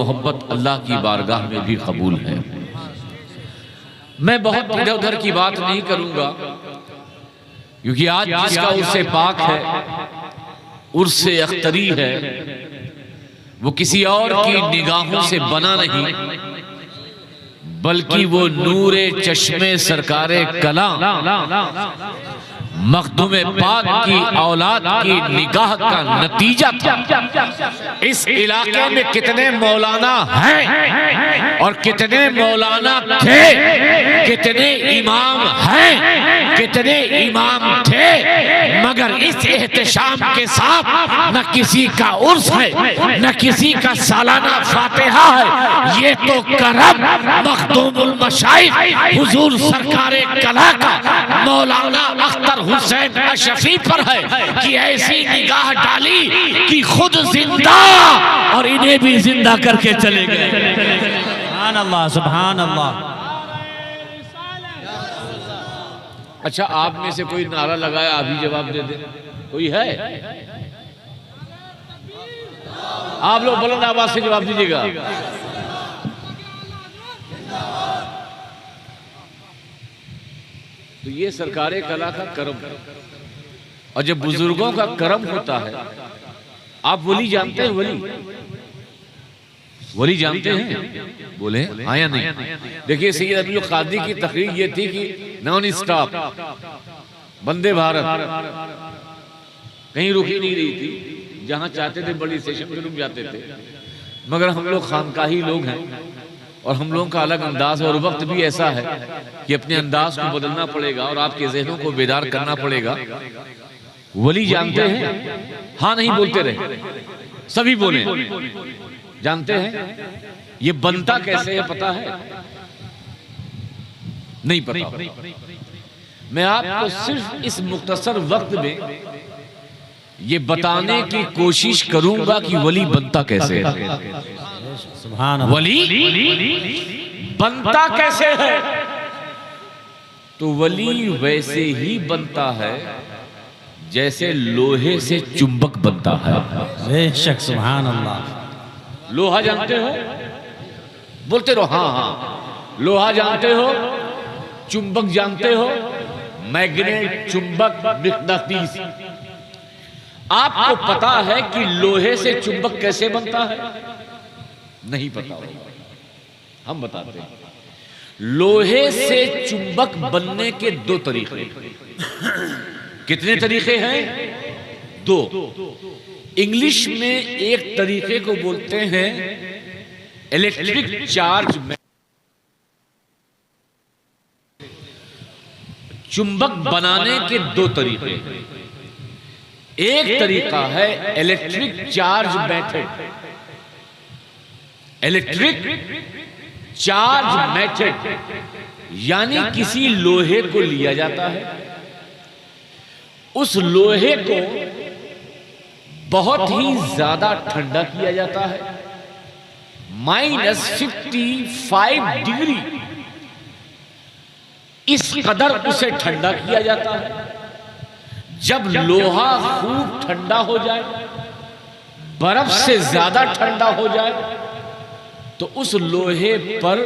मोहब्बत अल्लाह की बारगाह में भी कबूल है। मैं बहुत इधर उधर की बात नहीं करूंगा, क्योंकि आज जिसका उर्से पाक है, उर्से अख्तरी है, वो किसी और की निगाहों से बना नहीं, बल्कि वो नूरे चश्मे सरकारे कला मखदूम पाक की औलाद की निगाह का नतीजा था। इस इलाके में कितने मौलाना हैं और कितने मौलाना थे, कितने इमाम हैं, कितने इमाम थे, मगर इस एहतशाम के साथ न किसी का उर्स है, न किसी का सालाना फातिहा है। ये तो करम मखदूमुल मशाइख हुजूर सरकारे कला का मौलाना अख्तर हुसैन अशफी पर है कि ऐसी निगाह डाली कि खुद जिंदा और इन्हें भी जिंदा करके चले गए। सुभान अल्लाह, सुभान अल्लाह। अच्छा, आप में से कोई नारा लगाया, अभी जवाब दे दे। कोई है? आप लोग बुलंद आवाज से जवाब दीजिएगा। तो ये सरकारे कला का करम है, और जब बुजुर्गों का करम होता है, आप वली जानते हैं? वली जानते हैं? बोले हाँ या नहीं? देखिए, सैयद अब्दुल कादी की तकरीर ये थी कि नॉन स्टॉप वंदे भारत कहीं रुकी नहीं रही थी, जहां चाहते थे बड़ी स्टेशन पे रुक जाते थे। मगर हम लोग खानकाही लोग हैं और हम लोगों का अलग अंदाज है, और वक्त भी ऐसा है कि अपने अंदाज को बदलना पड़ेगा और आपके ज़हनों को बेदार करना पड़ेगा। वली जानते हैं? हाँ नहीं बोलते रहे, सभी बोले। जानते हैं? ये बनता कैसे है पता है? नहीं पता। मैं आपको सिर्फ इस मुख्तसर वक्त में ये बताने की कोशिश करूंगा कि वली बनता कैसे है। वली बनता कैसे है? तो वली वैसे ही बनता है जैसे लोहे से चुंबक बनता है। बेशक, सुभान अल्लाह। लोहा जानते हो? बोलते रहो हाँ हाँ। लोहा जानते हो? चुंबक जानते हो? मैग्नेट, चुंबक, मकनातीस। आपको पता है कि लोहे से चुंबक कैसे बनता है? नहीं पता होगा, हम बताते हैं। लोहे से चुंबक बनने के दो तरीके। कितने तरीके हैं? दो। इंग्लिश में एक तरीके को बोलते हैं इलेक्ट्रिक चार्ज। चुंबक बनाने के दो तरीके। एक तरीका है electric charge method. Electric charge method यानी किसी लोहे को लिया जाता है, उस लोहे को बहुत ही ज्यादा ठंडा किया जाता है, -55 डिग्री इस कदर उसे ठंडा किया जाता है। जब लोहा खूब ठंडा हो जाए, बर्फ से ज्यादा ठंडा हो जाए, तो उस लोहे पर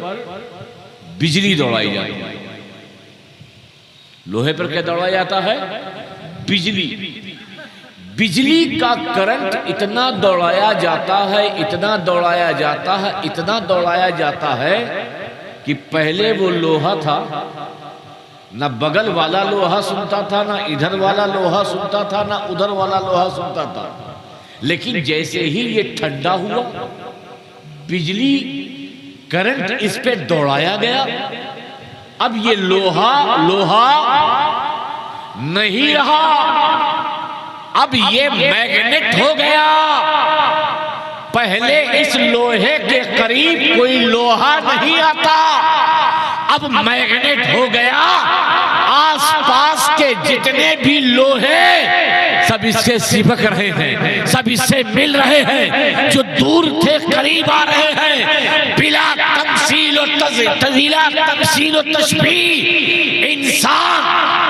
बिजली दौड़ाई जाती है। लोहे पर क्या दौड़ाया जाता है? बिजली। बिजली का करंट इतना दौड़ाया जाता है, इतना दौड़ाया जाता है, इतना दौड़ाया जाता है कि पहले वो लोहा था, ना बगल वाला लोहा सुनता था, ना इधर वाला लोहा सुनता था, ना उधर वाला लोहा सुनता था। लेकिन जैसे ही ये ठंडा हुआ, बिजली करंट इस पे दौड़ाया गया, अब ये लोहा नहीं रहा, अब ये मैग्नेट हो गया। पहले इस लोहे के करीब कोई लोहा नहीं आता, अब मैग्नेट हो गया। आसपास के जितने भी लोहे सब इससे चिपक रहे हैं, सब इससे मिल रहे हैं। जो दूर थे करीब आ रहे हैं। बिला तमसील और तज़ीला, तमसील और तशबीह, इंसान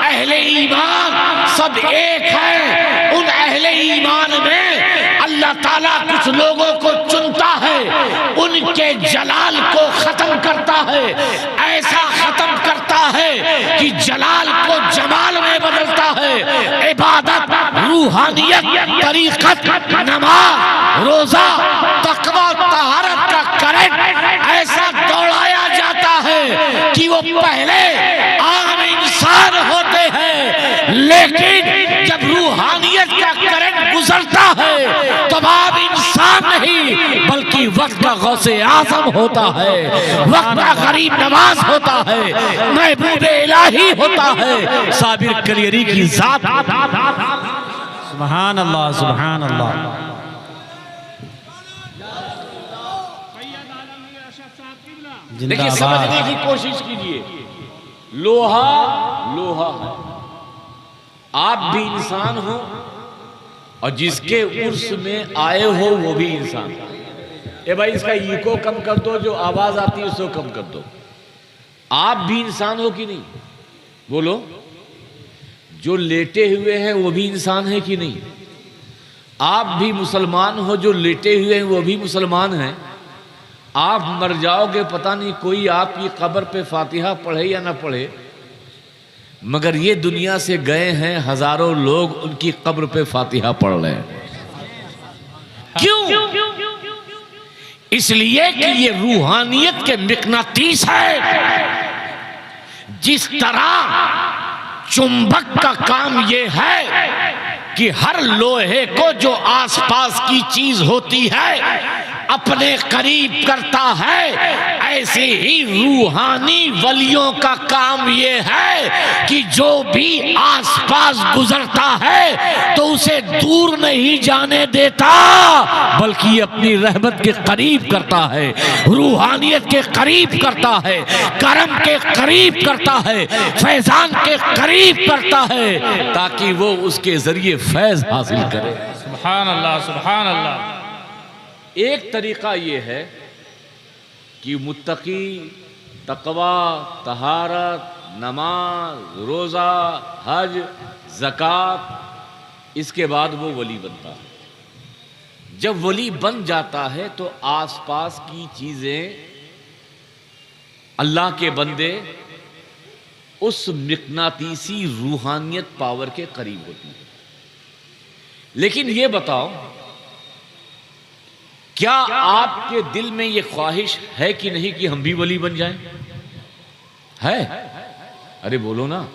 अहले ईमान सब एक है। उन अहले ईमान में अल्लाह ताला कुछ लोगों को चुनता है, उनके जलाल को खत्म करता है, ऐसा खत्म करता है कि जलाल को जमाल में बदलता है। इबादत, रूहानियत, तरीकत, नमाज, रोजा, तकवा, तहारत का करंट ऐसा दौड़ाया जाता है कि वो पहले आम इंसान होते हैं, लेकिन जब रूहानियत का करंट गुजरता है तब आप इंसान नहीं बल्कि वक्त का गौसे आजम होता है, वक्त का गरीब नवाज होता है, महबूब इलाही होता है, साबिर कलियरी की जात। सुभान अल्लाह, सुभान अल्लाह। देखिए, समझने की कोशिश कीजिए, लोहा लोहा है, आप भी इंसान हो और जिसके उर्स में आए हो वो भी इंसान। ए भाई, इसका इको कम कर दो, जो आवाज आती है उसको कम कर दो। आप भी इंसान हो कि नहीं? बोलो। जो लेटे हुए हैं वो भी इंसान है कि नहीं? आप भी मुसलमान हो, जो लेटे हुए हैं वो भी मुसलमान हैं। आप मर जाओगे, पता नहीं कोई आपकी कब्र पे फातिहा पढ़े या ना पढ़े, मगर ये दुनिया से गए हैं हजारों लोग, उनकी कब्र पे फातिहा पढ़ रहे हैं। क्यों? इसलिए कि ये रूहानियत के मिकनातीस है। जिस तरह चुंबक का काम ये है कि हर लोहे को जो आसपास की चीज होती है अपने करीब करता है, ऐसे ही रूहानी वलियों का काम ये है कि जो भी आसपास गुजरता है तो उसे दूर नहीं जाने देता, बल्कि अपनी रहमत के करीब करता है, रूहानियत के करीब करता है, करम के करीब करता है, फैजान के करीब करता है, ताकि वो उसके जरिए फैज हासिल करे। सुभान अल्लाह, सुभान अल्लाह। एक तरीका ये है कि मुत्तकी, तकवा, तहारत, नमाज, रोज़ा, हज, ज़कात, इसके बाद वो वली बनता है। जब वली बन जाता है तो आसपास की चीज़ें, अल्लाह के बंदे उस मिकनातीसी रूहानियत पावर के करीब होती है। लेकिन ये बताओ, क्या आपके दिल में ये ख्वाहिश है कि नहीं कि हम भी वली बन जाएं? है? अरे बोलो ना।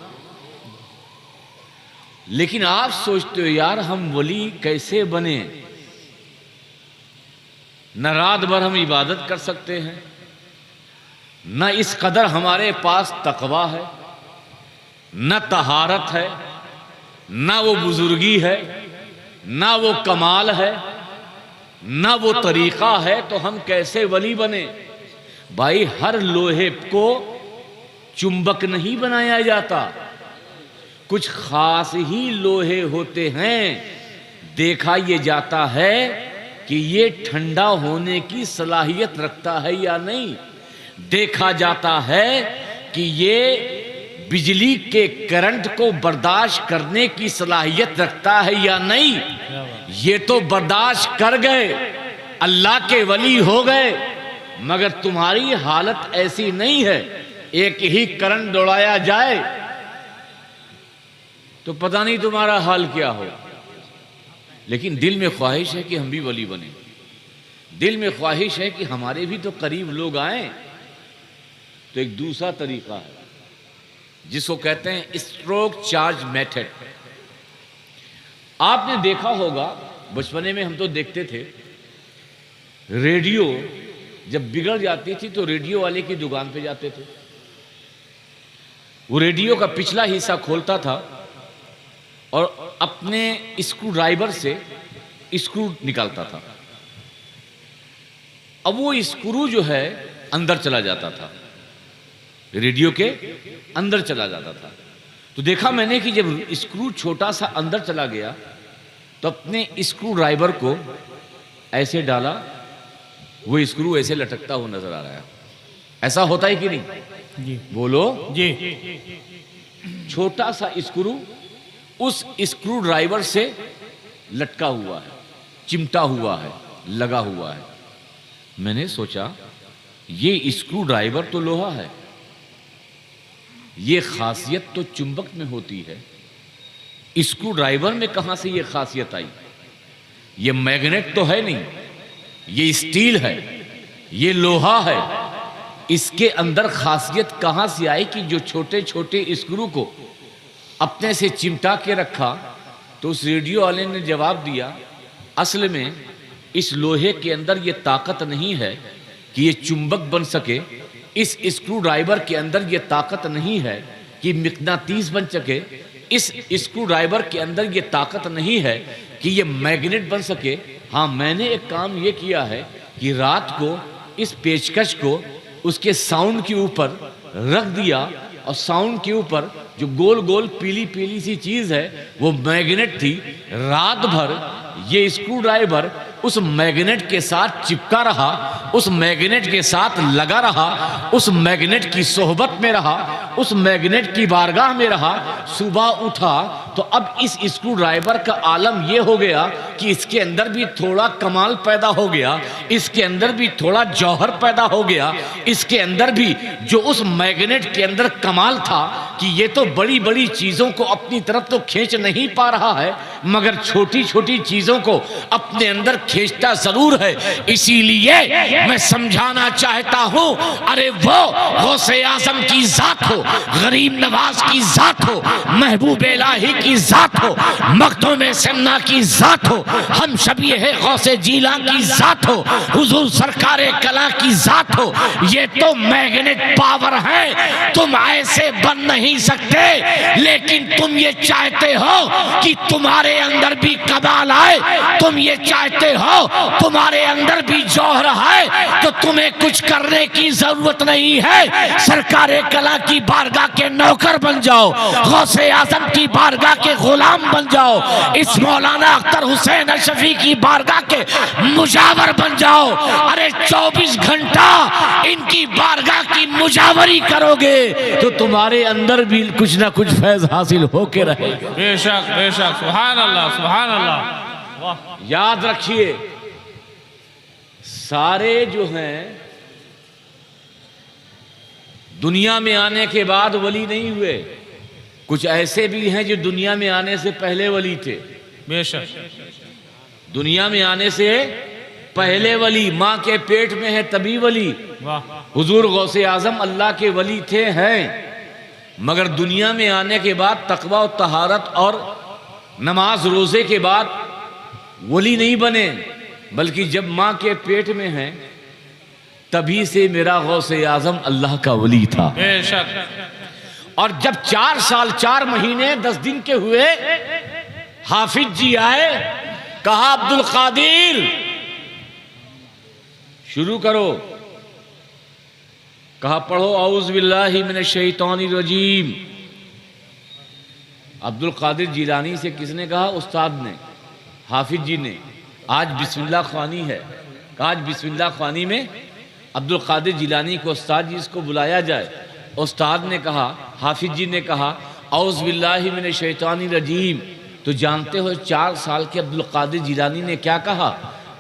लेकिन आप सोचते हो यार हम वली कैसे बने? न रात भर हम इबादत कर सकते हैं, न इस कदर हमारे पास तकवा है, न तहारत है, न वो बुजुर्गी है, न वो कमाल है, ना वो तरीका है, तो हम कैसे वली बने? भाई, हर लोहे को चुंबक नहीं बनाया जाता, कुछ खास ही लोहे होते हैं। देखा ये जाता है कि ये ठंडा होने की सलाहियत रखता है या नहीं, देखा जाता है कि ये बिजली के करंट को बर्दाश्त करने की सलाहियत रखता है या नहीं। ये तो बर्दाश्त कर गए, अल्लाह के वली हो गए, मगर तुम्हारी हालत ऐसी नहीं है। एक ही करंट दौड़ाया जाए तो पता नहीं तुम्हारा हाल क्या हो। लेकिन दिल में ख्वाहिश है कि हम भी वली बने, दिल में ख्वाहिश है कि हमारे भी तो करीब लोग आए। तो एक दूसरा तरीका है जिसको कहते हैं स्ट्रोक चार्ज मेथड। आपने देखा होगा, बचपने में हम तो देखते थे, रेडियो जब बिगड़ जाती थी तो रेडियो वाले की दुकान पे जाते थे। वो रेडियो का पिछला हिस्सा खोलता था और अपने स्क्रू ड्राइवर से स्क्रू निकालता था। अब वो स्क्रू जो है अंदर चला जाता था, रेडियो के अंदर चला जाता था। तो देखा मैंने कि जब स्क्रू छोटा सा अंदर चला गया तो अपने स्क्रू ड्राइवर को ऐसे डाला, वो स्क्रू ऐसे लटकता हुआ नजर आ रहा है। ऐसा होता है कि नहीं? जी बोलो जी। छोटा सा स्क्रू उस स्क्रू ड्राइवर से लटका हुआ है, चिमटा हुआ है, लगा हुआ है। मैंने सोचा ये स्क्रू ड्राइवर तो लोहा है, ये खासियत तो चुंबक में होती है, स्क्रू ड्राइवर में कहां से ये खासियत आई? ये मैग्नेट तो है नहीं, ये स्टील है, ये लोहा है, इसके अंदर खासियत कहां से आई कि जो छोटे छोटे स्क्रू को अपने से चिमटा के रखा? तो उस रेडियो वाले ने जवाब दिया, असल में इस लोहे के अंदर ये ताकत नहीं है कि ये चुंबक बन सके, इस स्क्रू ड्राइवर के अंदर ये ताकत नहीं है कि मकनातीस बन सके, इस स्क्रू ड्राइवर के अंदर ये ताकत नहीं है कि ये मैग्नेट बन सके। हाँ, मैंने एक काम ये किया है कि रात को इस पेचकश को उसके साउंड के ऊपर रख दिया और साउंड के ऊपर जो गोल गोल पीली पीली सी चीज है वो मैग्नेट थी। रात भर ये स्क्रू ड्राइवर उस मैग्नेट के साथ चिपका रहा, उस मैग्नेट के साथ लगा रहा, उस मैग्नेट की सोहबत में रहा, उस मैग्नेट की बारगाह में रहा। सुबह उठा तो अब इस स्क्रू ड्राइवर का आलम यह हो गया कि इसके अंदर भी थोड़ा कमाल पैदा हो गया, इसके अंदर भी थोड़ा जौहर पैदा हो गया, इसके अंदर भी जो उस मैग्नेट के अंदर कमाल था कि ये तो बड़ी बड़ी चीजों को अपनी तरफ तो खींच नहीं पा रहा है मगर छोटी छोटी चीजों को अपने अंदर खींचता जरूर है। इसीलिए मैं समझाना चाहता हूं, अरे वो गौसे आजम की जात हो, गरीब नवाज की जात हो, महबूब इलाही की जात हो, मखदूम सन्ना की जात हो, हम शबी है गौसे जीला की जात हो, हुजूर सरकारे कला की जात हो, ये तो मैग्नेट पावर है। तुम ऐसे बन नहीं सकते, लेकिन तुम ये चाहते हो कि तुम्हारे अंदर भी कमाल आए, तुम ये चाहते हो तुम्हारे अंदर भी जौहर है, तो तुम्हें कुछ करने की जरूरत नहीं है। सरकारे कला की बारगाह के नौकर बन जाओ, गौसे आजम की बारगाह के गुलाम बन जाओ, इस मौलाना अख्तर हुसैन अशफी की बारगाह के मुजावर बन जाओ। अरे 24 घंटा इनकी बारगाह की मुजावरी करोगे तो तुम्हारे अंदर भी कुछ ना कुछ फैज हासिल होके रहेगा। बेशक बेशक, सुभान अल्लाह सुभान अल्लाह। याद रखिए, सारे जो हैं दुनिया में आने के बाद वली नहीं हुए, कुछ ऐसे भी हैं जो दुनिया में आने से पहले वली थे। बेशक, दुनिया में आने से पहले वली, माँ के पेट में है तभी वली। हुजूर गौसे आजम अल्लाह के वली थे हैं, मगर दुनिया में आने के बाद तकवा और तहारत और नमाज रोजे के बाद वली नहीं बने, बल्कि जब माँ के पेट में हैं तभी से मेरा गौसे आजम अल्लाह का वली था। बेशक। और जब 4 साल 4 महीने 10 दिन के हुए, हाफिज जी आए, कहा अब्दुल कादिर शुरू करो। कहा पढ़ो औज़ु बिल्लाहि मिनश शैतानिर रजीम। अब्दुल कादिर जिलानी से किसने कहा? उस्ताद ने, हाफिज जी ने। आज बिस्मिल्लाह ख्वानी है, आज बिस्मिल्लाह ख्वानी में अब्दुल कादिर जिलानी को उस्ताद जी इसको बुलाया जाए। उस्ताद ने कहा, हाफिज जी ने कहा औज़ु बिल्लाहि मिनश शैतानिर रजीम। तो जानते हो 4 साल के अब्दुल कादिर जिलानी ने क्या कहा?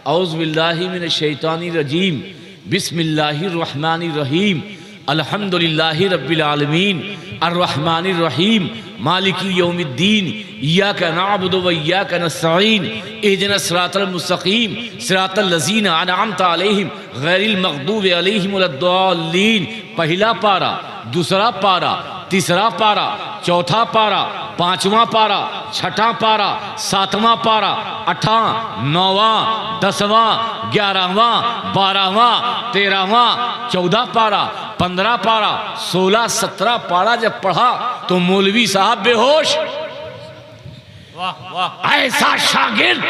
औज़ु बिल्लाहि मिनश शैतानिर रजीम, बिस्मिल्लाहिर रहमानिर रहीम, अल्हम्दुलिल्लाहि रब्बिल आलमीन, अर्रहमानिर रहीम, मालिकी यौमिद्दीन, इय्याका नअबुदु व इय्याका नस्तईन, इहदिनस सिरातल मुस्तकीम, सिरातल लज़ीना अनअमता अलैहिम गैरिल मग़दूबि अलैहिम वलद्दाल्लीन। पहला पारा, दूसरा पारा, तीसरा पारा, चौथा पारा, 5वां पारा, 6ठा पारा, 7वां पारा, 8वां, 9वां, 10वां, 11वां, 12वां, 13वां, 14 पारा, 15 पारा, 16, 17 पारा जब पढ़ा तो मौलवी साहब बेहोश। वाह वाह। ऐसा शागिर्द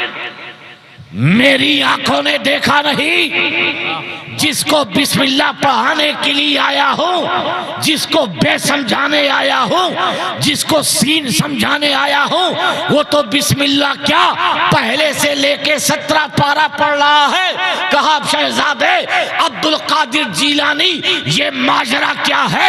मेरी आंखों ने देखा नहीं, जिसको बिस्मिल्लाह पढ़ाने के लिए आया हूं, जिसको बे समझाने आया हूं, जिसको सीन समझाने आया हूं, वो तो बिस्मिल्लाह क्या पहले से लेके 17 पारा पढ़ रहा है। कहा शहजादे अब्दुल कादिर जीलानी ये माजरा क्या है,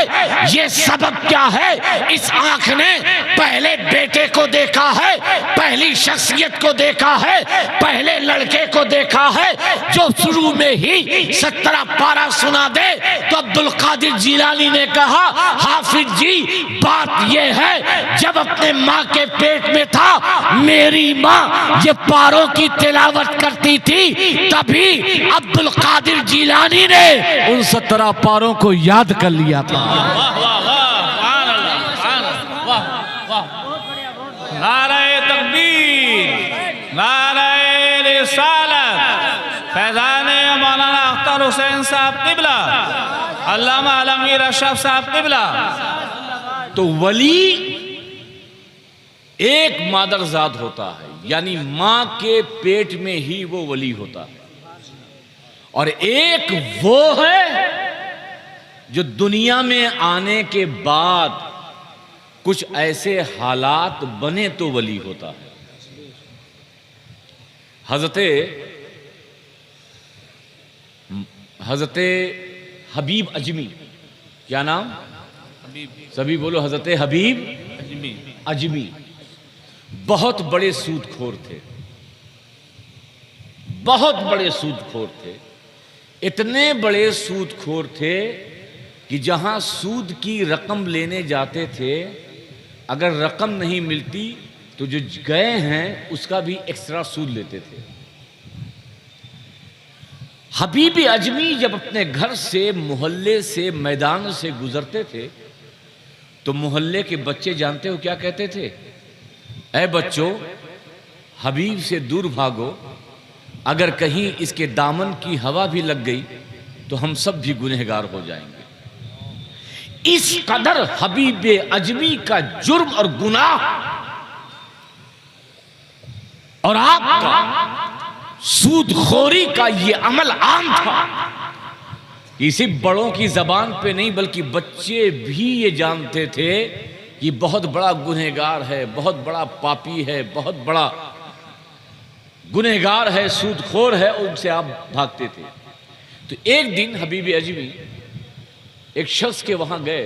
ये सबब क्या है। इस आंख ने पहले बेटे को देखा है, पहली शख्सियत को देखा है, पहले लड़के को देखा है जो शुरू में ही 17 पारा सुना दे। तो अब्दुल कादिर जीलानी ने कहा, हाफिज जी बात ये है, जब अपने माँ के पेट में था मेरी माँ ये पारों की तिलावत करती थी, तभी अब्दुल कादिर जीलानी ने उन 17 पारों को याद कर लिया था। वाह वाह वाह, सुभान अल्लाह, वाह वाह। नारे तकबीर, नारे रिसालत, फैज़ान मौलाना अख्तर हुसैन साहब किबला, अल्लामा आलमगीर अशरफ साहब किबला। तो वली एक मादरजाद होता है, यानी मां के पेट में ही वो वली होता है, और एक वो है जो दुनिया में आने के बाद कुछ ऐसे हालात बने तो वली होता है। हजरते हबीब अजमी, क्या नाम? सभी बोलो, हजरते हबीब अजमी बहुत बड़े सूदखोर थे, बहुत बड़े सूदखोर थे। इतने बड़े सूदखोर थे कि जहां सूद की रकम लेने जाते थे, अगर रकम नहीं मिलती तो जो गए हैं उसका भी एक्स्ट्रा सूद लेते थे। हबीब अजमी जब अपने घर से, मोहल्ले से, मैदान से गुजरते थे तो मोहल्ले के बच्चे जानते हो क्या कहते थे? ऐ बच्चों, हबीब से दूर भागो, अगर कहीं इसके दामन की हवा भी लग गई तो हम सब भी गुनहगार हो जाएंगे। इस कदर हबीब अजमी का जुर्म और गुनाह और आपका सूदखोरी का ये अमल आम था। इसी बड़ों की जबान पे नहीं बल्कि बच्चे भी ये जानते थे कि बहुत बड़ा गुनहगार है, बहुत बड़ा पापी है, बहुत बड़ा गुनहगार है, सूदखोर है, उनसे आप भागते थे। तो एक दिन हबीब अजमी एक शख्स के वहां गए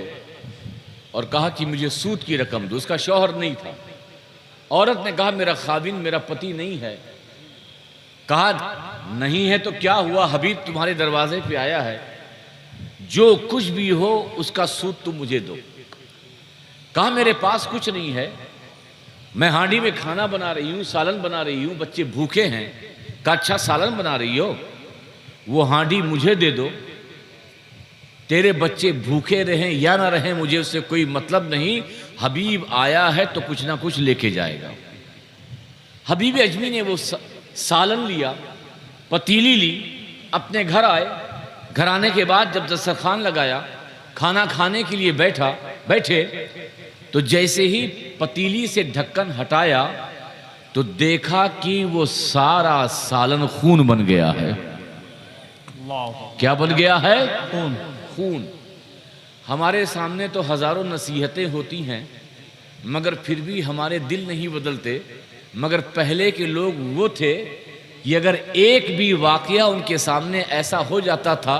और कहा कि मुझे सूद की रकम दो। उसका शौहर नहीं था। औरत ने कहा मेरा खाविन, मेरा पति नहीं है। कहा नहीं है तो क्या हुआ, हबीब तुम्हारे दरवाजे पे आया है, जो कुछ भी हो उसका सूद तुम मुझे दो। कहा मेरे पास कुछ नहीं है, मैं हांडी में खाना बना रही हूँ, सालन बना रही हूँ, बच्चे भूखे हैं। कहा अच्छा सालन बना रही हो, वो हांडी मुझे दे दो, तेरे बच्चे भूखे रहें या ना रहें मुझे उससे कोई मतलब नहीं, हबीब आया है तो कुछ ना कुछ लेके जाएगा। हबीब अजमी ने वो सालन लिया, पतीली ली, अपने घर आए। घर आने के बाद जब दस्तरखान लगाया, खाना खाने के लिए बैठे तो जैसे ही पतीली से ढक्कन हटाया तो देखा कि वो सारा सालन खून बन गया है। क्या बन गया है? खून। हमारे सामने तो हजारों नसीहतें होती हैं मगर फिर भी हमारे दिल नहीं बदलते। मगर पहले के लोग वो थे कि अगर एक भी वाकया उनके सामने ऐसा हो जाता था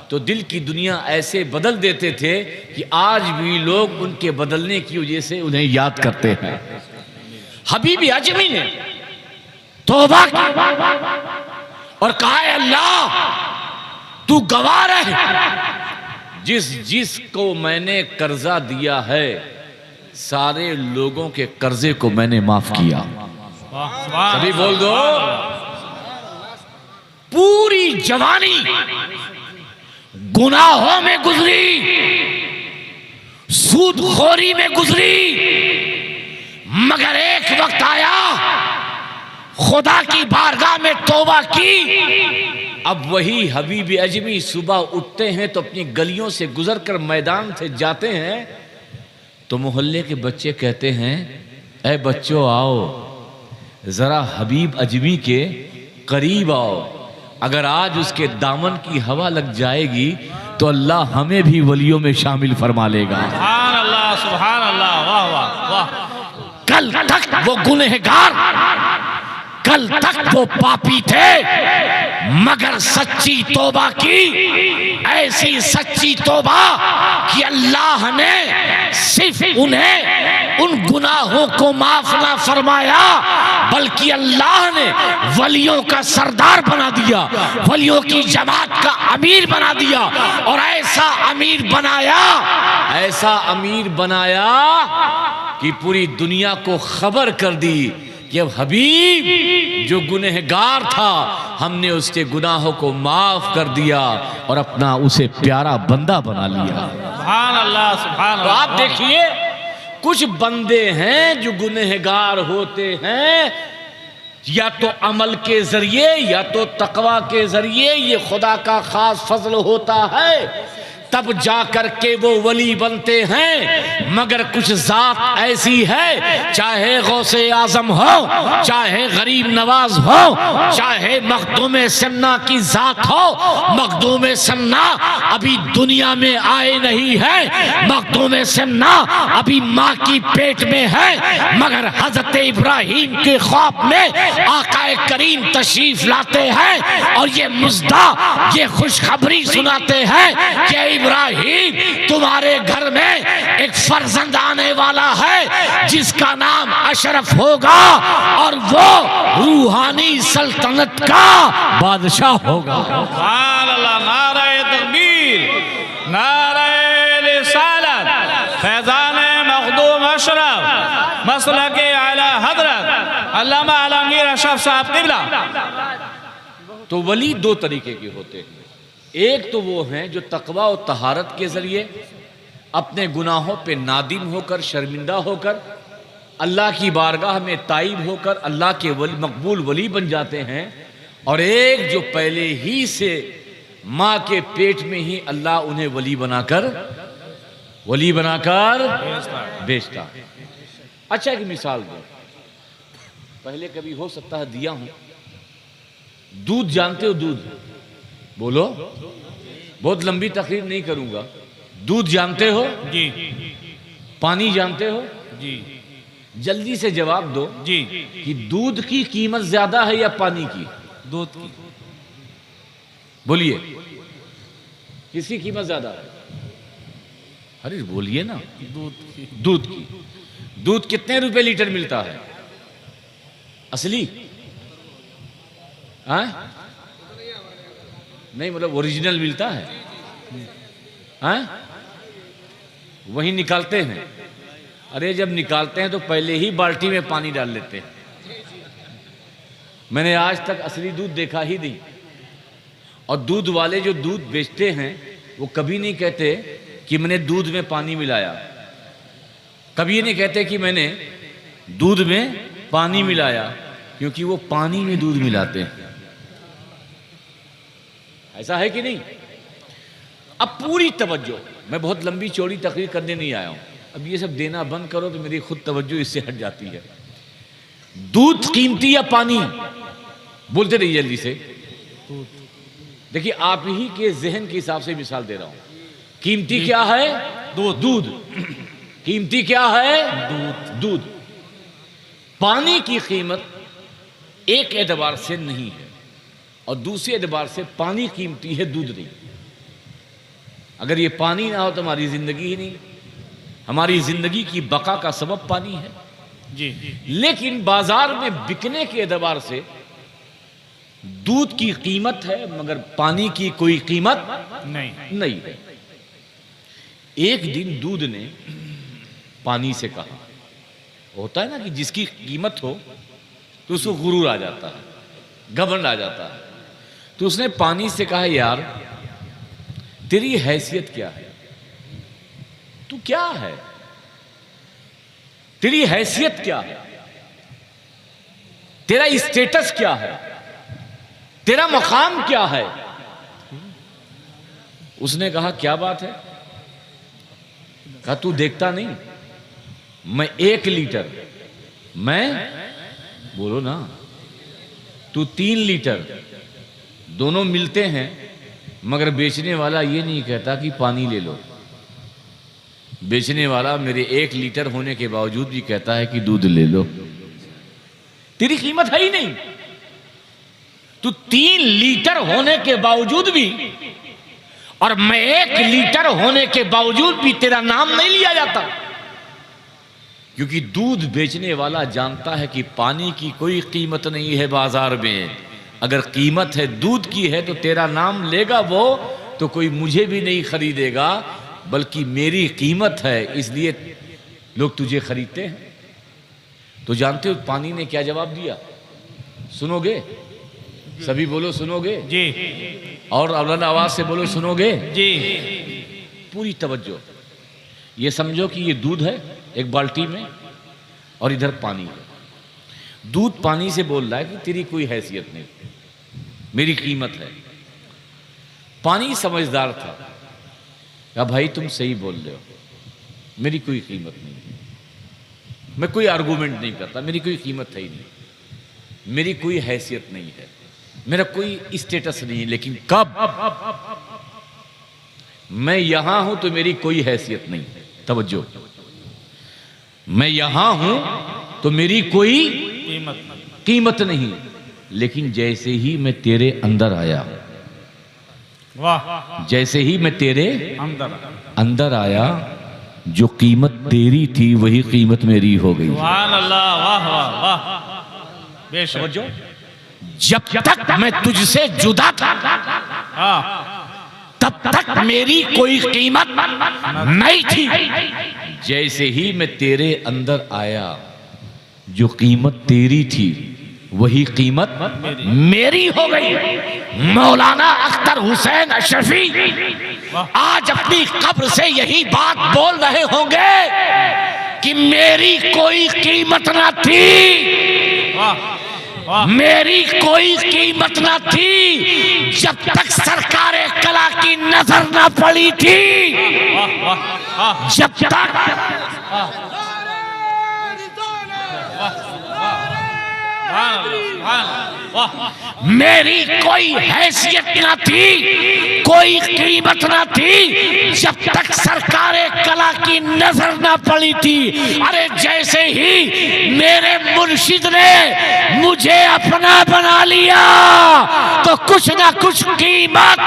तो दिल की दुनिया ऐसे बदल देते थे कि आज भी लोग उनके बदलने की वजह से उन्हें याद करते हैं। हबीब अजमी ने तौबा की और कहा अल्लाह तू गवाह रहे, जिस को मैंने कर्जा दिया है सारे लोगों के कर्जे को मैंने माफ किया। सभी बोल दो। पूरी जवानी गुनाहों में गुजरी, सूदखोरी में गुजरी, मगर एक वक्त आया खुदा की बारगाह में तौबा की। अब वही हबीब अजमी सुबह उठते हैं तो अपनी गलियों से गुजरकर मैदान से जाते हैं तो मोहल्ले के बच्चे कहते हैं ऐ बच्चों आओ जरा हबीब अजमी के करीब आओ, अगर आज उसके दामन की हवा लग जाएगी तो अल्लाह हमें भी वलियों में शामिल फरमा लेगा। सुभान अल्लाह, सुभान अल्लाह, वाह वाह वाह। कल तक वो गुनहगार, कल तक वो पापी थे मगर सच्ची तौबा की। ऐसी सच्ची तौबा कि अल्लाह ने सिर्फ उन्हें उन गुनाहों को माफ ना फरमाया, बल्कि अल्लाह ने वलियों का सरदार बना दिया, वलियों की जमात का अमीर बना दिया। और ऐसा अमीर बनाया कि पूरी दुनिया को खबर कर दी कि अब हबीब जो गुनहगार था, हमने उसके गुनाहों को माफ कर दिया और अपना उसे प्यारा बंदा बना लिया। सुभान अल्लाह, सुभान तो अल्लाह। आप देखिए, कुछ बंदे हैं जो गुनहगार होते हैं, या तो अमल के जरिए या तो तकवा के जरिए, ये खुदा का खास फजल होता है, तब जाकर के वो वली बनते हैं। मगर कुछ जात ऐसी है, चाहे गौसे आजम हो, चाहे गरीब नवाज हो, चाहे मखदूम सन्ना की जात हो। मखदूम सन्ना अभी दुनिया में आए नहीं है, मखदूम सन्ना अभी माँ की पेट में है, मगर हजरत इब्राहिम के ख्वाब में आकाए करीम तशरीफ लाते हैं और ये मुजदा, ये खुशखबरी सुनाते हैं कि इब्राहिम, तुम्हारे घर में एक फर्जंद आने वाला है जिसका नाम अशरफ होगा और वो रूहानी सल्तनत का बादशाह होगा। सुभान अल्लाह। नारे तकबीर, नारे रिसालत, फैजान मखदूम अशरफ, मसलक आला हजरत अल्लामा आलमगीर अशरफ साहब किबला। तो वली दो तरीके के होते हैं। एक तो वो हैं जो तकवा और तहारत के जरिए अपने गुनाहों पे नादिम होकर, शर्मिंदा होकर, अल्लाह की बारगाह में ताइब होकर अल्लाह के वली, मकबूल वली बन जाते हैं। और एक जो पहले ही से माँ के पेट में ही अल्लाह उन्हें वली बनाकर बेचता है। अच्छा, एक मिसाल दो, पहले कभी हो सकता है दिया हूं। दूध जानते हो? दूध बोलो, बहुत लंबी तकरीर नहीं करूंगा। दूध जानते हो? जी। पानी जानते हो? जी। जल्दी से जवाब दो जी। कि दूध की कीमत ज्यादा है या पानी की? दूध की। बोलिए, किसकी कीमत ज्यादा है? अरे बोलिए ना। दूध की। दूध की। दूध कितने रुपए लीटर मिलता है असली? नहीं, मतलब ओरिजिनल मिलता है? वही निकालते हैं। अरे जब निकालते हैं तो पहले ही बाल्टी में पानी डाल लेते हैं। मैंने आज तक असली दूध देखा ही नहीं। और दूध वाले जो दूध बेचते हैं वो कभी नहीं कहते कि मैंने दूध में पानी मिलाया, कभी नहीं कहते कि मैंने दूध में पानी मिलाया, क्योंकि वो पानी में दूध मिलाते हैं। ऐसा है कि नहीं? अब पूरी तवज्जो, मैं बहुत लंबी चौड़ी तकरीर करने नहीं आया हूं। अब ये सब देना बंद करो तो मेरी खुद तवज्जो इससे हट जाती है। दूध कीमती या पानी? बोलते रहिए जल्दी से। देखिए, आप ही के जहन के हिसाब से मिसाल दे रहा हूं। कीमती क्या है? दूध। कीमती क्या है? दूध। पानी की कीमत एक एतबार से नहीं है और दूसरे एतबार से पानी कीमती है, दूध नहीं। अगर ये पानी ना हो तो हमारी जिंदगी ही नहीं। हमारी जिंदगी की बका का सबब पानी है। जी। लेकिन बाजार में बिकने के एतबार से दूध की कीमत है, मगर पानी की कोई कीमत नहीं है। एक दिन दूध ने पानी से कहा, होता है ना कि जिसकी कीमत हो तो उसको गुरूर आ जाता है, घमंड आ जाता है। तो उसने पानी से कहा, यार तेरी हैसियत क्या है? तू क्या है? तेरी हैसियत क्या है? तेरा स्टेटस क्या है? तेरा मकाम क्या है? उसने कहा, क्या बात है? कहा, तू देखता नहीं, मैं 1 लीटर, मैं बोलो ना, तू 3 लीटर, दोनों मिलते हैं, मगर बेचने वाला ये नहीं कहता कि पानी ले लो। बेचने वाला मेरे 1 लीटर होने के बावजूद भी कहता है कि दूध ले लो। तेरी कीमत है ही नहीं। तू 3 लीटर होने के बावजूद भी और मैं 1 लीटर होने के बावजूद भी तेरा नाम नहीं लिया जाता, क्योंकि दूध बेचने वाला जानता है कि पानी की कोई कीमत नहीं है बाजार में। अगर कीमत है दूध की है तो तेरा नाम लेगा वो, तो कोई मुझे भी नहीं खरीदेगा, बल्कि मेरी कीमत है इसलिए लोग तुझे खरीदते हैं। तो जानते हो पानी ने क्या जवाब दिया? सुनोगे? सभी बोलो सुनोगे जी। और बुलंद आवाज से बोलो सुनोगे जी। पूरी तवज्जो। ये समझो कि ये दूध है एक बाल्टी में और इधर पानी है। दूध पानी से बोल रहा है कि तेरी कोई हैसियत नहीं, मेरी कीमत है। पानी समझदार था, क्या भाई तुम सही बोल रहे हो, मेरी कोई कीमत नहीं है, मैं कोई आर्गूमेंट नहीं करता, मेरी कोई कीमत है ही नहीं, मेरी कोई हैसियत नहीं है, मेरा कोई स्टेटस नहीं है। लेकिन कब मैं यहां हूं तो मेरी कोई हैसियत नहीं है। तवज्जो, मैं यहां हूं तो मेरी कोई कीमत नहीं, लेकिन जैसे ही मैं तेरे अंदर आया, वाह, जैसे ही मैं तेरे अंदर आया, जो कीमत तेरी थी वही कीमत मेरी हो गई। सुभान अल्लाह, वाह वाह वाह, बेशक। समझो, जब तक मैं तुझसे जुदा था तब तक मेरी कोई कीमत नहीं थी। जैसे ही मैं तेरे अंदर आया, जो कीमत तेरी थी वही कीमत मेरी हो गई। मौलाना अख्तर हुसैन अशरफी आज अपनी कब्र से यही बात बोल रहे होंगे कि मेरी कोई कीमत ना थी, मेरी कोई कीमत ना थी जब तक सरकारे कला की नजर ना पड़ी थी, जब तक मेरी कोई हैसियत ना थी, कोई कीमत ना थी जब तक सरकारे कला की नजर ना पड़ी थी। अरे जैसे ही मेरे मुर्शिद ने मुझे अपना बना लिया तो कुछ ना कुछ कीमत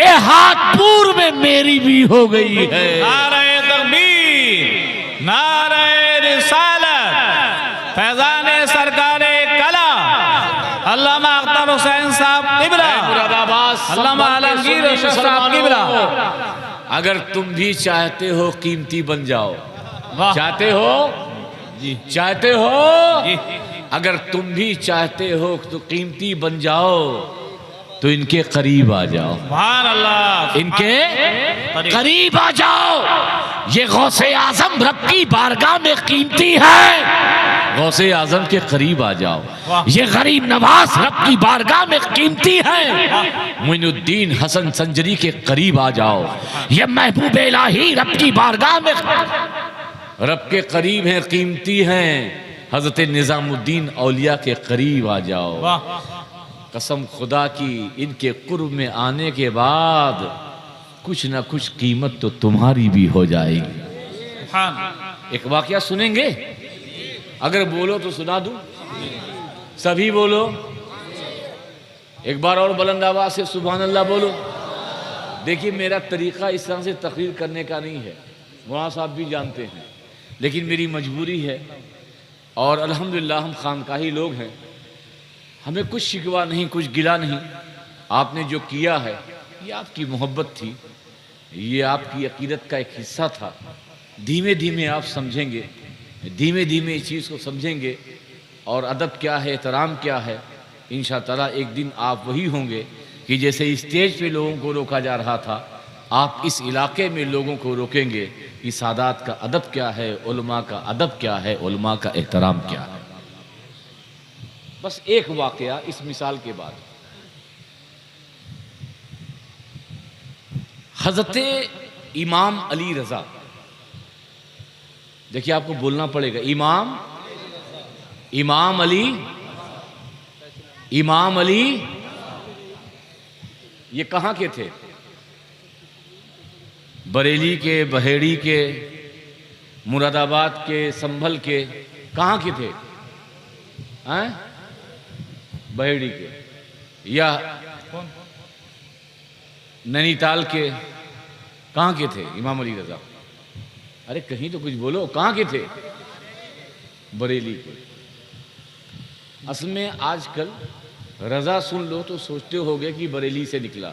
ए हाथ पूर्व में मेरी भी हो गई है। नारे तकबीर, नारे रिसालत, फैजाने सरकारे कला, अल्लामा अख्तर हुसैन साहब किबला, अल्लामा आलमगीर अशरफ साहब किबला। अगर तुम भी चाहते हो कीमती बन जाओ, चाहते हो जी, चाहते हो जी, अगर तुम भी चाहते हो तो कीमती बन जाओ तो इनके करीब आ जाओ। सुभान अल्लाह, इनके करीब आ जाओ। ये गौसे आजम रब की बारगाह में कीमती है, गौसे आजम के करीब आ जाओ। ये गरीब नवाज रब की बारगाह में कीमती है, मोइनुद्दीन हसन संजरी के करीब आ जाओ। ये महबूब इलाही रब की बारगाह में रब के करीब हैं, कीमती हैं। हजरत निजामुद्दीन औलिया के करीब आ जाओ। कसम खुदा की, इनके कुर्ब में आने के बाद कुछ ना कुछ कीमत तो तुम्हारी भी हो जाएगी। एक वाकया सुनेंगे? अगर बोलो तो सुना दूं? सभी बोलो एक बार और बुलंद आवाज से सुभान अल्लाह बोलो। देखिए, मेरा तरीका इस तरह से तकरीर करने का नहीं है, मौलाना साहब भी जानते हैं, लेकिन मेरी मजबूरी है। और अल्हम्दुलिल्लाह हम खानकाही लोग हैं, हमें कुछ शिकवा नहीं, कुछ गिला नहीं। आपने जो किया है ये आपकी मोहब्बत थी, ये आपकी अकीदत का एक हिस्सा था। धीमे धीमे आप समझेंगे, धीमे धीमे इस चीज़ को समझेंगे और अदब क्या है, एहतराम क्या है। इंशाअल्लाह एक दिन आप वही होंगे कि जैसे स्टेज पे लोगों को रोका जा रहा था, आप इस इलाके में लोगों को रोकेंगे कि सादात का अदब क्या है, उलमा का अदब क्या है, उलमा का एहतराम क्या है। बस एक वाकया इस मिसाल के बाद। हजरत इमाम अली रजा, देखिए आपको बोलना पड़ेगा, इमाम अली ये कहाँ के थे? बरेली के, बहेड़ी के, मुरादाबाद के, संभल के, कहाँ के थे? हैं? बहेड़ी के या नैनीताल के, कहाँ के थे इमाम अली रजा? अरे कहीं तो कुछ बोलो, कहाँ के थे? बरेली के। असल में आजकल रजा सुन लो तो सोचते होगे कि बरेली से निकला।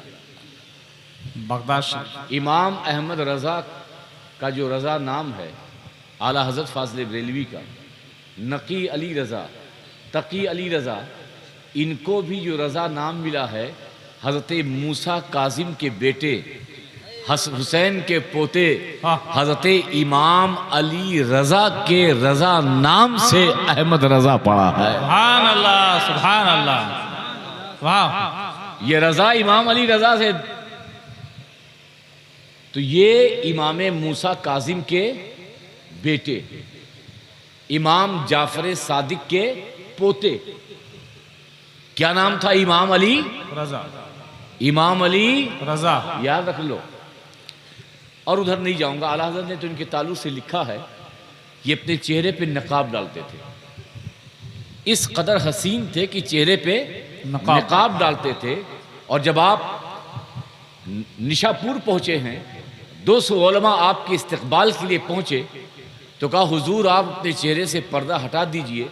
बगदाद शरीफ। इमाम अहमद रजा का जो रजा नाम है, आला हजरत फाजिल बरेलवी का, नकी अली रजा, तकी अली रजा, इनको भी जो रजा नाम मिला है हजरत मूसा काजिम के बेटे हुसैन के पोते हजरत इमाम अली रजा के रजा नाम से अहमद रजा पड़ा है। सुभान अल्लाह, सुभान अल्लाह, वाह। ये रजा इमाम अली रजा से, तो ये इमाम मूसा काजिम के बेटे, इमाम जाफर सादिक के पोते। क्या नाम था? इमाम अली रजा। इमाम अली रजा, याद रख लो। और उधर नहीं जाऊंगा, आला हज़रत ने तो इनके ताल्लुक से लिखा है, ये अपने चेहरे पे नकाब डालते थे। इस कदर हसीन थे कि चेहरे पे नकाब डालते थे। और जब आप निशापुर पहुंचे हैं, 200 उलमा आपके इस्तकबाल के लिए पहुंचे, तो कहा हुजूर आप अपने चेहरे से पर्दा हटा दीजिए।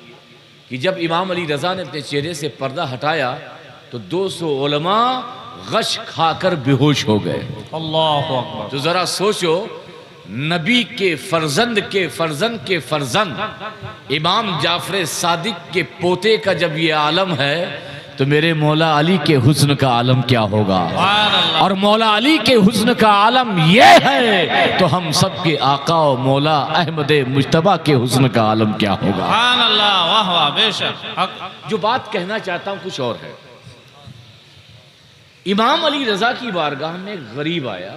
कि जब इमाम अली रजा ने अपने चेहरे से पर्दा हटाया तो 200 उलमा गश खाकर बेहोश हो गए। अल्लाहु अकबर। तो जरा सोचो, नबी के फर्जंद के फर्जंद के फर्जंद इमाम जाफर सादिक के पोते का जब ये आलम है, तो मेरे मौला अली के हुस्न का आलम क्या होगा? और मौला अली के हुस्न का आलम ये है, तो हम सब के आका और मौला अहमद मुज्तबा के हुस्न का आलम क्या होगा? सुभान अल्लाह, वाह वाह, बेशक। जो बात कहना चाहता हूं कुछ और है। इमाम अली रजा की बारगाह में एक गरीब आया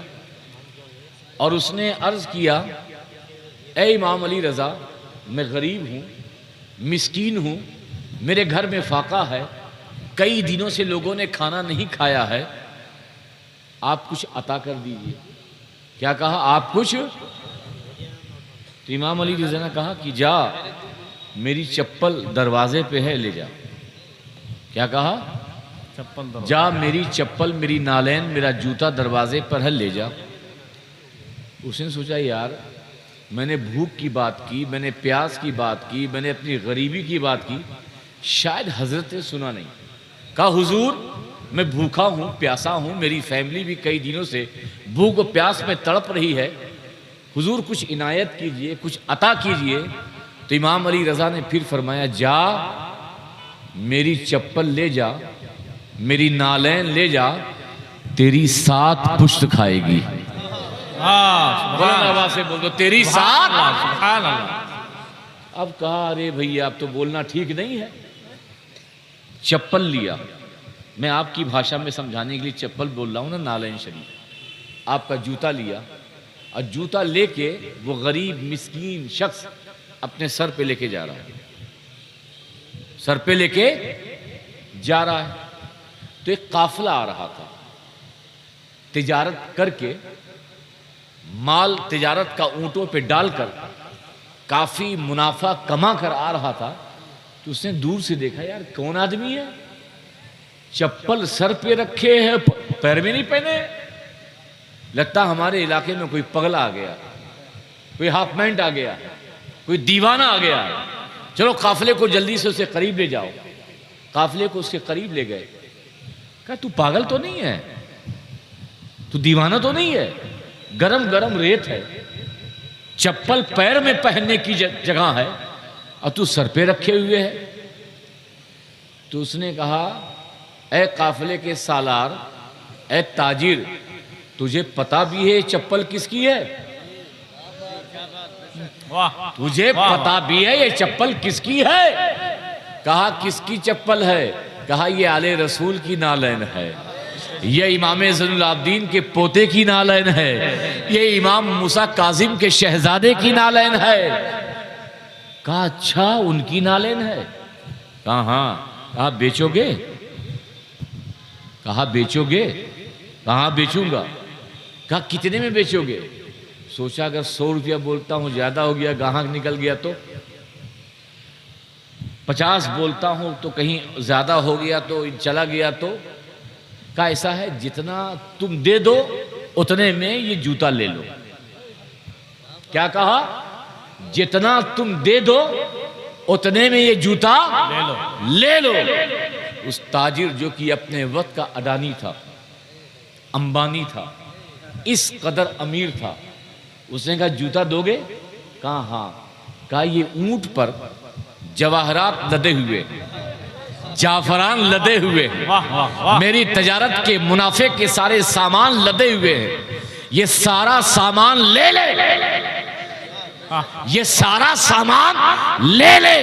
और उसने अर्ज किया, ए इमाम अली रजा, मैं गरीब हूं, मिस्कीन हूं, मेरे घर में फाका है, कई दिनों से लोगों ने खाना नहीं खाया है, आप कुछ अता कर दीजिए। क्या कहा? आप कुछ? तो इमाम अली रजा ने कहा कि जा, मेरी चप्पल दरवाजे पे है, ले जा। क्या कहा? चप्पल जा, मेरी चप्पल, मेरी नालैन, मेरा जूता दरवाजे पर है, ले जा। उसने सोचा यार, मैंने भूख की बात की, मैंने प्यास की बात की, मैंने अपनी गरीबी की बात की, शायद हजरत ने सुना नहीं। कहा हुजूर, मैं भूखा हूं, प्यासा हूं, मेरी फैमिली भी कई दिनों से भूख और प्यास में तड़प रही है, हुजूर कुछ इनायत कीजिए, कुछ अता कीजिए। तो इमाम अली रजा ने फिर फरमाया, जा, मेरी चप्पल ले जा, मेरी नालैन ले जा, तेरी 7 पुश्त खाएगी। आवाज से बोल दो, तेरी 7। सुभान अल्लाह। अब कहा, अरे भैया अब तो बोलना ठीक नहीं है। चप्पल लिया, मैं आपकी भाषा में समझाने के लिए चप्पल बोल रहा हूं ना, नालैन शरीफ। आपका जूता लिया और जूता लेके वो गरीब मिस्कीन शख्स अपने सर पे लेके जा रहा है, सर पे लेके जा रहा है। तो एक काफिला आ रहा था, तिजारत करके माल तिजारत का ऊंटों पे डालकर काफी मुनाफा कमा कर आ रहा था। तो उसने दूर से देखा, यार कौन आदमी है, चप्पल सर पे रखे है, पैर में नहीं पहने, लगता हमारे इलाके में कोई पगला आ गया, कोई हाफमैंट आ गया, कोई दीवाना आ गया। चलो काफिले को जल्दी से उससे करीब ले जाओ। काफिले को उसके करीब ले गए। कहा तू पागल तो नहीं है, तू दीवाना तो नहीं है, गरम गरम रेत है, चप्पल पैर में पहनने की जगह है और तू सर पे रखे हुए है। तो उसने कहा, ए काफिले के सालार, ए ताजिर, तुझे पता भी है चप्पल किसकी है? तुझे पता भी है ये चप्पल किसकी है? कहा किसकी चप्पल है? कहा ये आले रसूल की नालैन है, ये इमाम ज़ैनुल आबिदीन के पोते की नालैन है, ये इमाम मूसा काजिम के शहजादे की नालैन है। कहा अच्छा उनकी नालैन है? कहा हाँ। कहा बेचोगे? कहा बेचोगे? कहा बेचूंगा। कहा कितने में बेचोगे? सोचा अगर 100 रुपया बोलता हूं ज्यादा हो गया, गाहक निकल गया तो 50 बोलता हूं तो कहीं ज्यादा हो गया तो चला गया तो। कहा ऐसा है जितना तुम दे दो उतने में ये जूता ले लो। क्या कहा? जितना तुम दे दो उतने में ये जूता ले लो। उस ताजिर जो कि अपने वक्त का अडानी था, अंबानी था, इस कदर अमीर था, उसने कहा जूता दोगे? कहा हाँ। कहा ये ऊंट पर जवाहरात लदे हुए, जाफरान लदे हुए, मेरी तजारत के मुनाफे के सारे सामान लदे हुए हैं, ये सारा सामान ले ले, ये सारा सामान ले ले,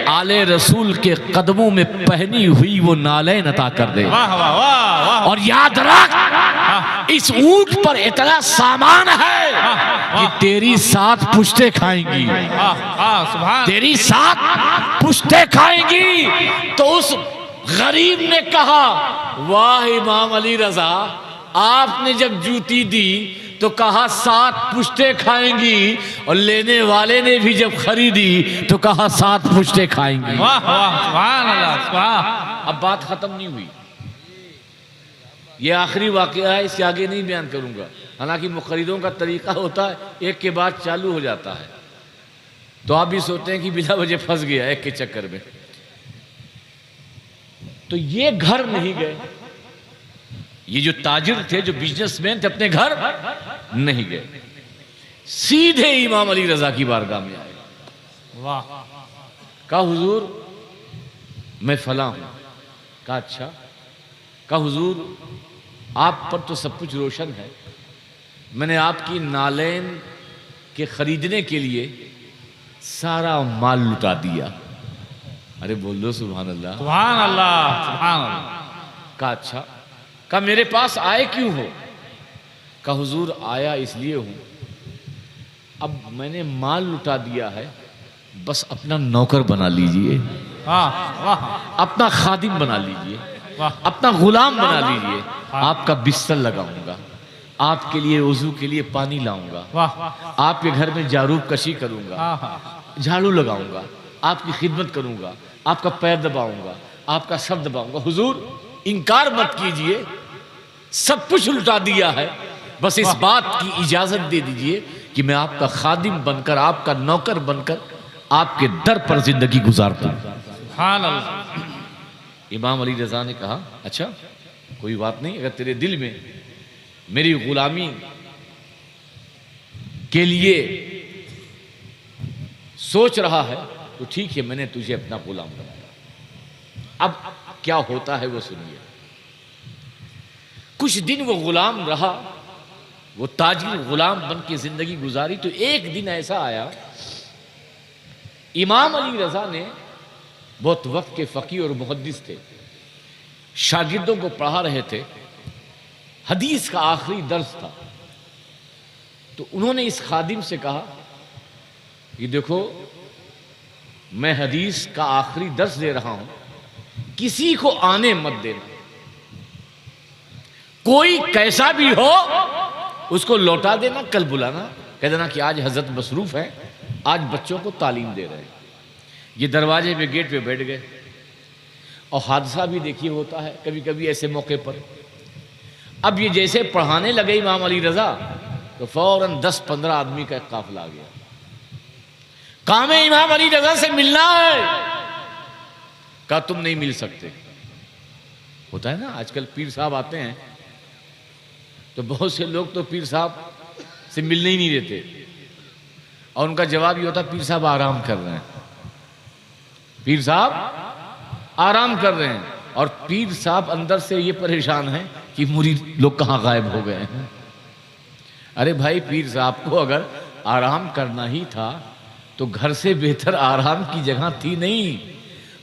आले रसूल के कदमों में पहनी हुई वो नालें अता कर दे। और याद रख, इस ऊंट पर इतना सामान है कि तेरी 7 पुश्तें खाएंगी, तेरी 7 पुश्तें खाएंगी। तो उस गरीब ने कहा, वाह इमाम अली रजा, आपने जब जूती दी तो कहा 7 पुश्तें खाएंगी, और लेने वाले ने भी जब खरीदी तो कहा 7 पुश्तें खाएंगी। वाह वाह, सुभान अल्लाह, सुभान। अब बात खत्म नहीं हुई, ये आखिरी वाकया है, इससे आगे नहीं बयान करूंगा। हालांकि मुखरीदों का तरीका होता है एक के बाद चालू हो जाता है, तो आप भी सोचते हैं कि बिना वजह फंस गया एक के चक्कर में। तो ये घर नहीं गए, ये जो ताजिर थे, जो बिजनेसमैन थे, अपने घर नहीं गए, सीधे इमाम अली रजा की बारगाह में आए। वाह। कहा हुजूर मैं फला हूं। कहा अच्छा। कहा हुजूर आप पर तो सब कुछ रोशन है, मैंने आपकी नालेन के खरीदने के लिए सारा माल लुटा दिया। अरे बोल दो सुभान अल्लाह, सुभान अल्लाह, सुभान अल्लाह। कहा अच्छा। कहा मेरे पास आए क्यों हो? कहा हुजूर आया इसलिए हूं, अब मैंने माल लुटा दिया है, बस अपना नौकर बना लीजिए, अपना खादिम बना लीजिए, अपना गुलाम बना लीजिए। आपका बिस्तर लगाऊंगा, आपके लिए वजू के लिए पानी लाऊंगा, आपके घर में जारूब कशी करूंगा, झाड़ू लगाऊंगा, आपकी खिदमत करूंगा, आपका पैर दबाऊंगा, आपका सर दबाऊंगा। हुजूर इनकार मत कीजिए, सब कुछ लुटा दिया है, बस इस बात की इजाजत दे दीजिए कि मैं आपका खादिम बनकर, आपका नौकर बनकर आपके दर पर जिंदगी गुजार दूं। सुभान अल्लाह। इमाम अली रजा ने कहा अच्छा कोई बात नहीं, अगर तेरे दिल में मेरी गुलामी के लिए सोच रहा है तो ठीक है, मैंने तुझे अपना गुलाम बनाया। अब क्या होता है वो सुनिए। कुछ दिन वो गुलाम रहा, वो ताजिर गुलाम बन के जिंदगी गुजारी। तो एक दिन ऐसा आया, इमाम अली रजा ने, बहुत वक्त के फकीह और मुहद्दिस थे, शागिर्दों को पढ़ा रहे थे, हदीस का आखिरी दर्स था। तो उन्होंने इस खादिम से कहा कि देखो मैं हदीस का आखिरी दर्स दे रहा हूं, किसी को आने मत देना, कोई कैसा भी हो उसको लौटा देना, कल बुलाना, कह देना कि आज हजरत मसरूफ है, आज बच्चों को तालीम दे रहे हैं। ये दरवाजे पे गेट पे बैठ गए। और हादसा भी देखिए होता है कभी कभी ऐसे मौके पर। अब ये जैसे पढ़ाने लगे इमाम अली रजा तो फौरन 10-15 आदमी का एक काफिला आ गया। काम है इमाम अली रजा से मिलना है। कहा तुम नहीं मिल सकते। होता है ना, आजकल पीर साहब आते हैं तो बहुत से लोग तो पीर साहब से मिलने ही नहीं देते, और उनका जवाब ये होता पीर साहब आराम कर रहे हैं, पीर साहब आराम कर रहे हैं। और पीर साहब अंदर से ये परेशान है कि मुरीद लोग कहाँ गायब हो गए हैं। अरे भाई, पीर साहब को अगर आराम करना ही था तो घर से बेहतर आराम की जगह थी नहीं।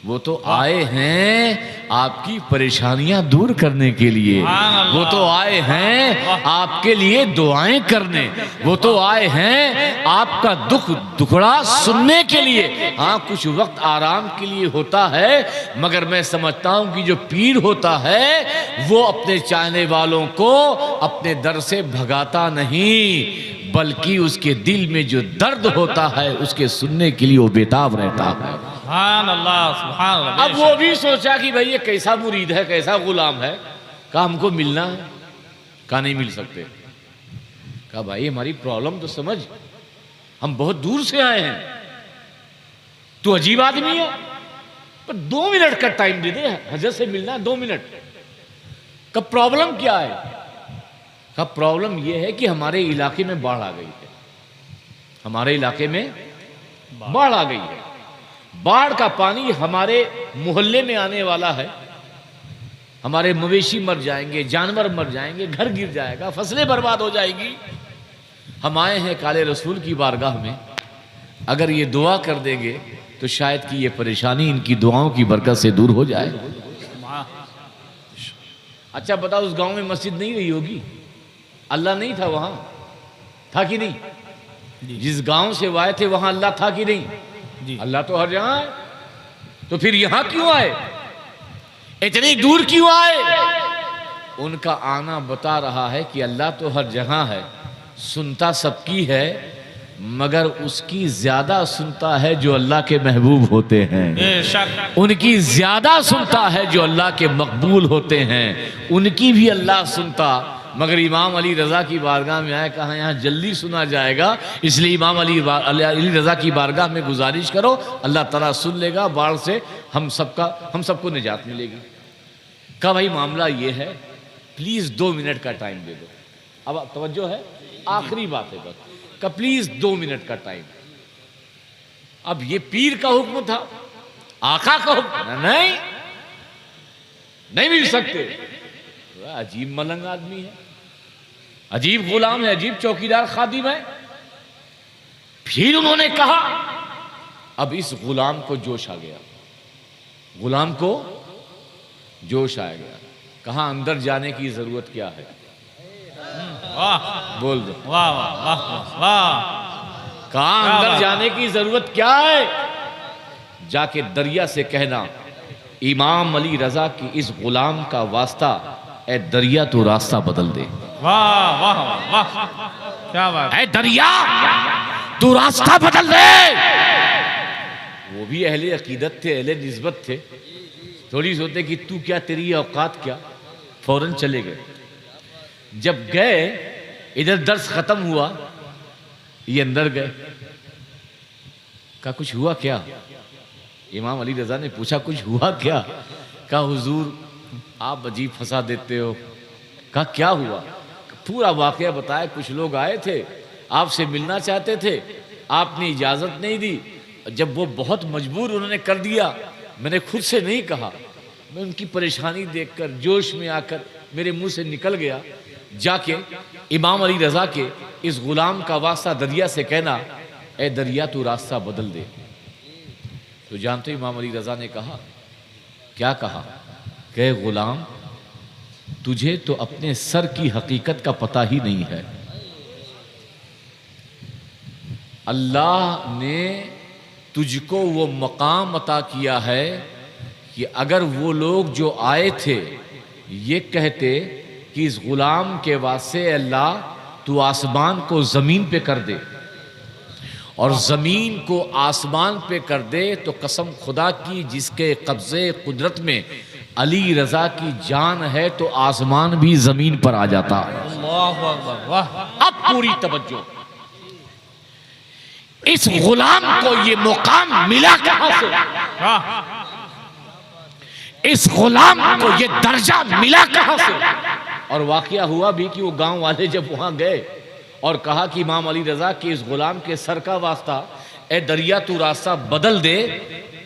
वो तो आए हैं आपकी परेशानियां दूर करने के लिए, वो तो आए हैं आपके लिए दुआएं करने, वो तो आए हैं आपका दुख दुखड़ा सुनने के लिए। हाँ, कुछ वक्त आराम के लिए होता है, मगर मैं समझता हूं कि जो पीर होता है वो अपने चाहने वालों को अपने दर से भगाता नहीं, बल्कि उसके दिल में जो दर्द होता है उसके सुनने के लिए वो बेताब रहता है। सुभान अल्लाह, सुभान अल्लाह। अब वो भी सोचा कि भाई ये कैसा मुरीद है, कैसा गुलाम है। कहा हमको मिलना है। कहा नहीं मिल सकते। कहा भाई हमारी प्रॉब्लम तो समझ, हम बहुत दूर से आए हैं, तू अजीब आदमी है, पर 2 मिनट का टाइम दे दे, हजरत से मिलना 2 मिनट। का प्रॉब्लम क्या है? का प्रॉब्लम यह है कि हमारे इलाके में बाढ़ आ गई है, हमारे इलाके में बाढ़ आ गई है, बाढ़ का पानी हमारे मोहल्ले में आने वाला है, हमारे मवेशी मर जाएंगे, जानवर मर जाएंगे, घर गिर जाएगा, फसलें बर्बाद हो जाएगी। हम आए हैं काले रसूल की बारगाह में, अगर ये दुआ कर देंगे तो शायद कि ये परेशानी इनकी दुआओं की बरकत से दूर हो जाए। अच्छा बताओ, उस गांव में मस्जिद नहीं रही होगी? अल्लाह नहीं था वहां? था कि नहीं? जिस गांव से वो आए थे वहां अल्लाह था कि नहीं? अल्लाह तो हर जगह है, तो फिर यहां क्यों आए? इतनी दूर क्यों आए? उनका आना बता रहा है कि अल्लाह तो हर जगह है, सुनता सबकी है, मगर उसकी ज्यादा सुनता है जो अल्लाह के महबूब होते हैं, उनकी ज्यादा सुनता है जो अल्लाह के मकबूल होते हैं, उनकी भी अल्लाह सुनता। मगर इमाम अली रजा की बारगाह में आए, कहा यहाँ जल्दी सुना जाएगा, इसलिए इमाम अली रजा की बारगाह में गुजारिश करो, अल्लाह ताला सुन लेगा, बाढ़ से हम सबको निजात मिलेगी। कहा भाई मामला ये है, प्लीज 2 मिनट का टाइम दे दो। अब तवज्जो है, आखिरी बात है बस, का प्लीज 2 मिनट का टाइम। अब ये पीर का हुक्म था, आका का हुक्म नहीं मिल सकते। अजीब मलंग आदमी है, अजीब गुलाम है, अजीब चौकीदार खादिम है। फिर उन्होंने कहा, अब इस गुलाम को जोश आ गया, गुलाम को जोश आ गया। कहा अंदर जाने की जरूरत क्या है? वाह बोल दो, वाह वाह वाह वाह। कहा अंदर जाने की जरूरत क्या है? जाके दरिया से कहना, इमाम अली रजा की इस गुलाम का वास्ता, ए दरिया तू रास्ता बदल दे। वाह वाह वाह, क्या बात। ए दरिया तू रास्ता बदल दे। वो भी अहले अकीदत थे, अहले निस्बत थे, थोड़ी सोचते कि तू क्या, तेरी औकात क्या, फौरन चले गए। जब गए, इधर दर्स खत्म हुआ, ये अंदर गए, कहा कुछ हुआ क्या? इमाम अली रजा ने पूछा कुछ हुआ क्या? कहा हुजूर आप अजीब फंसा देते हो। कहा क्या हुआ? पूरा वाकया बताया, कुछ लोग आए थे, आपसे मिलना चाहते थे, आपने इजाजत नहीं दी, जब वो बहुत मजबूर उन्होंने कर दिया, मैंने खुद से नहीं कहा, मैं उनकी परेशानी देखकर जोश में आकर मेरे मुंह से निकल गया। जाके इमाम अली रजा के इस गुलाम का वास्ता दरिया से कहना, ए दरिया तू रास्ता बदल दे। तो जानते इमाम अली रजा ने कहा, क्या कहा? कि गुलाम तुझे तो अपने सर की हकीकत का पता ही नहीं है। अल्लाह ने तुझको वो मकाम अता किया है कि अगर वो लोग जो आए थे ये कहते कि इस गुलाम के वास्ते अल्लाह तू आसमान को ज़मीन पे कर दे और ज़मीन को आसमान पे कर दे, तो कसम खुदा की जिसके कब्ज़े कुदरत में अली रजा की जान है, तो आसमान भी ज़मीन पर आ जाता। अब पूरी तवज्जो, इस गुलाम को ये मुकाम मिला कहां से? इस गुलाम को ये दर्जा मिला कहां से? और वाकया हुआ भी कि वो गांव वाले जब वहां गए और कहा कि इमाम अली रजा के इस गुलाम के सर का वास्ता, ए दरिया तू रास्ता बदल दे,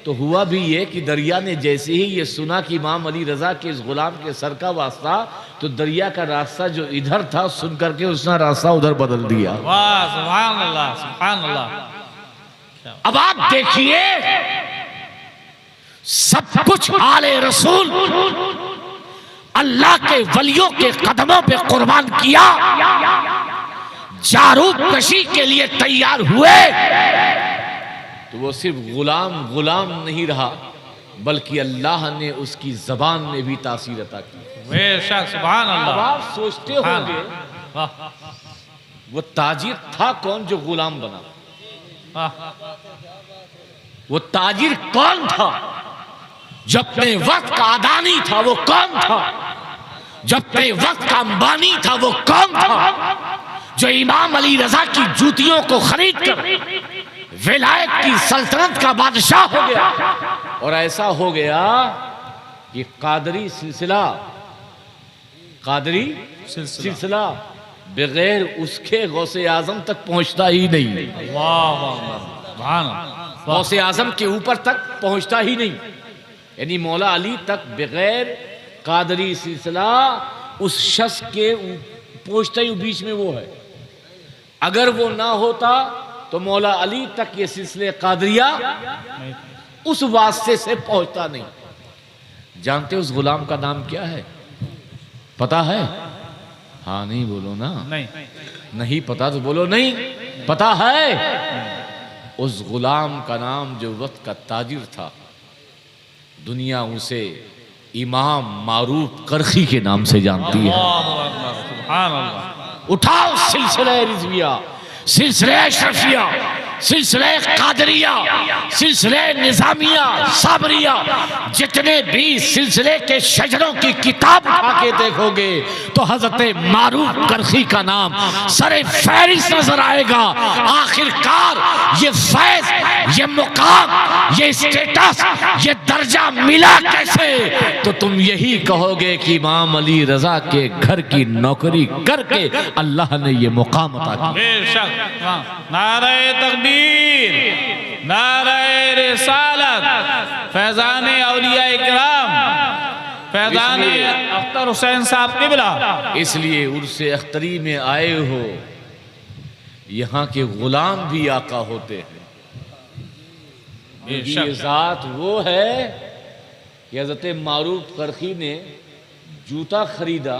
तो हुआ भी ये कि दरिया ने जैसे ही ये सुना कि इमाम अली रजा के इस गुलाम के सर का वास्ता, तो दरिया का रास्ता जो इधर था सुन करके उसने रास्ता उधर बदल दिया। वाह सुभान अल्लाह सुभान अल्लाह। अब आप देखिए, सब कुछ आले रसूल अल्लाह के वलियों के कदमों पे कुर्बान किया, जारूद कशी के लिए तैयार हुए, तो वो सिर्फ गुलाम नहीं रहा, बल्कि अल्लाह ने उसकी जबान में भी तासीर अता की। बेशक सुभान अल्लाह। आप सोचते होंगे वो ताजिर था कौन जो गुलाम बना? वो ताजिर कौन था? जो अपने वक्त का अदानी था वो कौन था? जो अपने वक्त का अंबानी था वो कौन था? जो इमाम अली रजा की जूतियों को खरीद कर विलायत की सल्तनत का बादशाह हो गया। और ऐसा हो गया कि कादरी सिलसिला बगैर उसके गौसे आजम तक पहुंचता ही नहीं। गौसे आजम के ऊपर तक पहुंचता ही नहीं, यानी मौला अली तक बगैर कादरी सिलसिला उस शख्स के पहुंचता ही बीच में वो है। अगर वो ना होता तो मौला अली तक ये सिलसिले कादरिया उस वास्ते से पहुंचता नहीं। जानते उस गुलाम का नाम क्या है? पता है? हाँ नहीं बोलो ना। नहीं पता तो बोलो नहीं पता है। उस गुलाम का नाम जो वक्त का ताजिर था, दुनिया उसे इमाम मारूफ करखी के नाम से जानती है। उठाओ सिलसिले रिजविया, सिलसिले अशरफिया, सिलसिले कादरिया, सिलसिले निजामिया, साबरिया, जितने भी सिलसिले के शजरों की किताब उठा के देखोगे तो हजरत मारूफ करखी का नाम सरे फहरिस्त नजर आएगा। आखिरकार ये फैज, ये मुकाम, ये स्टेटस, ये दर्जा मिला कैसे? तो तुम यही कहोगे कि इमाम अली रजा के घर की नौकरी करके अल्लाह ने ये मुकाम अता किया। बेशक। नारे तकबीर, नारे रिसालत, फैजाने औलिया इकराम, फैजाने अख्तर हुसैन साहब किबला। इसलिए उर्से अख्तरी में आए हो, यहाँ के गुलाम भी आका होते हैं। ये जात वो है कि हज़रत मारूफ करखी ने जूता खरीदा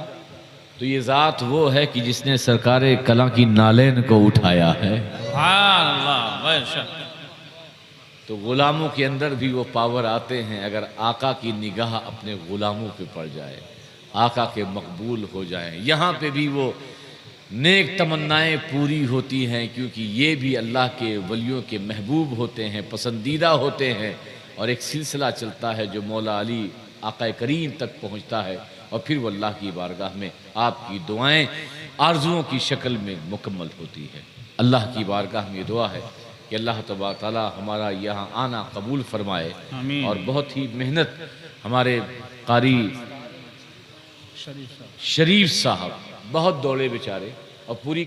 तो ये जात वो है कि जिसने सरकारे कला की नालेन को उठाया है। तो गुलामों के अंदर भी वो पावर आते हैं अगर आका की निगाह अपने गुलामों पे पड़ जाए, आका के मकबूल हो जाए। यहाँ पे भी वो नेक तमन्नाएं पूरी होती हैं, क्योंकि ये भी अल्लाह के वलियों के महबूब होते हैं, पसंदीदा होते हैं। और एक सिलसिला चलता है जो मौला अली आका करीम तक पहुँचता है और फिर वो अल्लाह की बारगाह में आपकी दुआएं आरजुओं की शक्ल में मुकम्मल होती है। अल्लाह की बारगाह में दुआ है कि अल्लाह तबारक तआला हमारा यहाँ आना कबूल फरमाए। और बहुत ही मेहनत हमारे कारी शरीफ साहब बहुत दौड़े बेचारे और पूरी